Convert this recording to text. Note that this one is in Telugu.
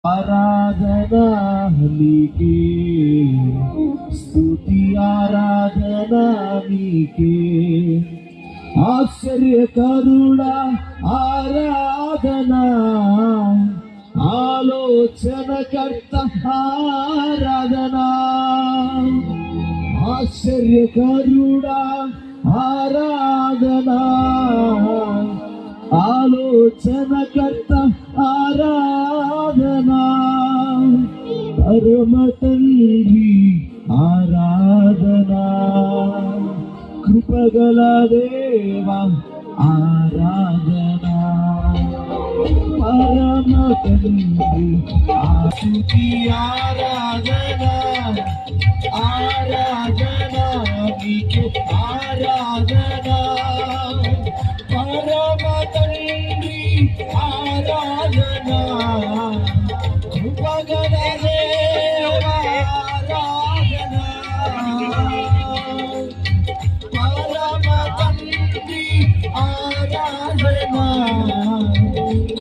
ఆరాధనా నీకే, స్తుతి ఆరాధనా నీకే, ఆశ్చర్యకరుడా ఆరాధనా, ఆలోచనకర్త ఆరాధనా, ఆశ్చర్యకరుడా ఆరాధనా, ఆలోచనకర్త ఆరాధనా, పరమ తండ్రి ఆరాధనా, కృపగల దేవా ఆరాధనా, పరమ తండ్రి స్తుతి ఆరాధనా, ఆరాధనా నీకే ఆరాధనా, పరమ తండ్రి ఆరాధనా, కృపగల దేవా ఆరాధనా, పరమ తండ్రి